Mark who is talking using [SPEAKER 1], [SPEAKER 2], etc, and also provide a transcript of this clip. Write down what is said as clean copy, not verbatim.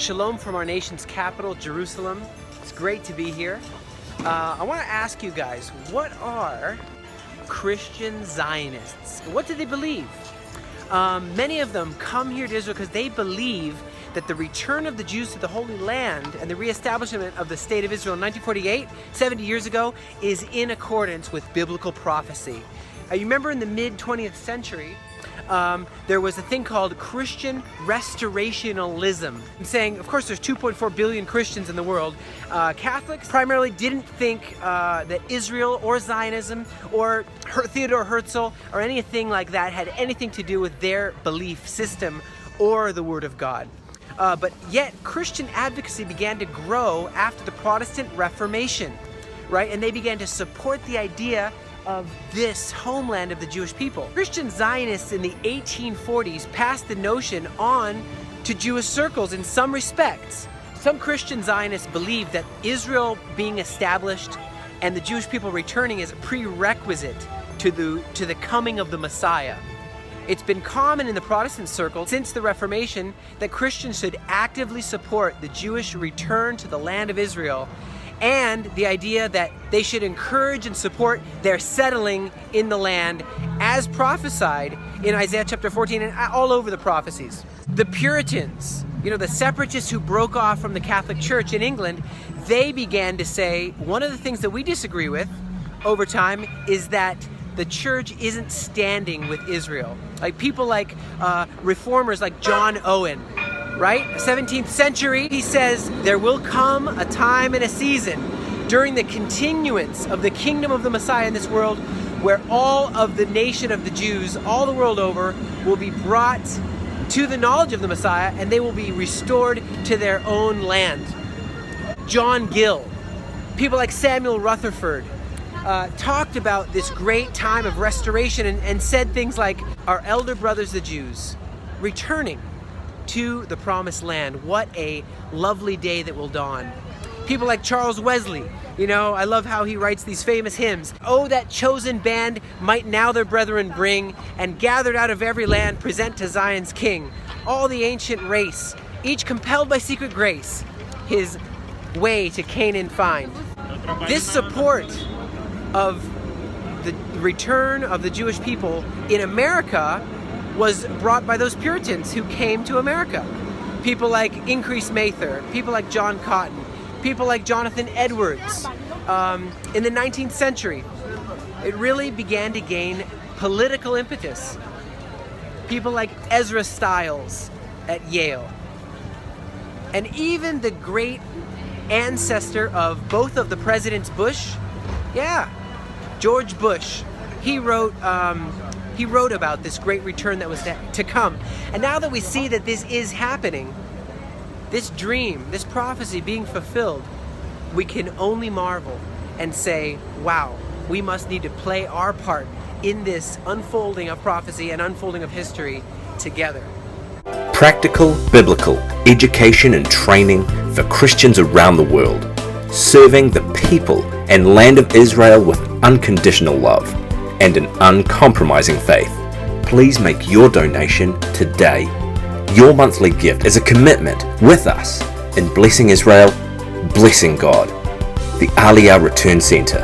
[SPEAKER 1] Shalom from our nation's capital, Jerusalem. It's great to be here. I want to ask you guys, what are Christian Zionists? What do they believe? Many of them come here to Israel because they believe that the return of the Jews to the Holy Land and the reestablishment of the State of Israel in 1948, 70 years ago, is in accordance with biblical prophecy. You remember in the mid-20th century, there was a thing called Christian restorationalism. I'm saying, of course, there's 2.4 billion Christians in the world. Catholics primarily didn't think that Israel or Zionism or Theodor Herzl or anything like that had anything to do with their belief system or the Word of God. But yet, Christian advocacy began to grow after the Protestant Reformation, right? And they began to support the idea of this homeland of the Jewish people. Christian Zionists in the 1840s passed the notion on to Jewish circles in some respects. Some Christian Zionists believed that Israel being established and the Jewish people returning is a prerequisite to the coming of the Messiah. It's been common in the Protestant circle since the Reformation that Christians should actively support the Jewish return to the land of Israel, and the idea that they should encourage and support their settling in the land as prophesied in Isaiah chapter 14 and all over the prophecies. The Puritans, the separatists who broke off from the Catholic Church in England, they began to say one of the things that we disagree with over time is that the church isn't standing with Israel. Like people like reformers like John Owen, right? 17th century, he says, there will come a time and a season during the continuance of the kingdom of the Messiah in this world where all of the nation of the Jews all the world over will be brought to the knowledge of the Messiah and they will be restored to their own land. John Gill, people like Samuel Rutherford, talked about this great time of restoration and said things like, our elder brothers the Jews returning to the promised land. What a lovely day that will dawn. People like Charles Wesley, I love how he writes these famous hymns. Oh, that chosen band might now their brethren bring, and gathered out of every land present to Zion's King. All the ancient race, each compelled by secret grace, his way to Canaan find. This support of the return of the Jewish people in America was brought by those Puritans who came to America. People like Increase Mather, people like John Cotton, people like Jonathan Edwards. In the 19th century, it really began to gain political impetus. People like Ezra Stiles at Yale. And even the great ancestor of both of the presidents Bush, George Bush, he wrote about this great return that was to come. And now that we see that this is happening, this dream, this prophecy being fulfilled, we can only marvel and say, wow, we must need to play our part in this unfolding of prophecy and unfolding of history together.
[SPEAKER 2] Practical, biblical education and training for Christians around the world, serving the people and land of Israel with unconditional love and an uncompromising faith. Please make your donation today. Your monthly gift is a commitment with us in blessing Israel, blessing God. The Aliyah Return Center.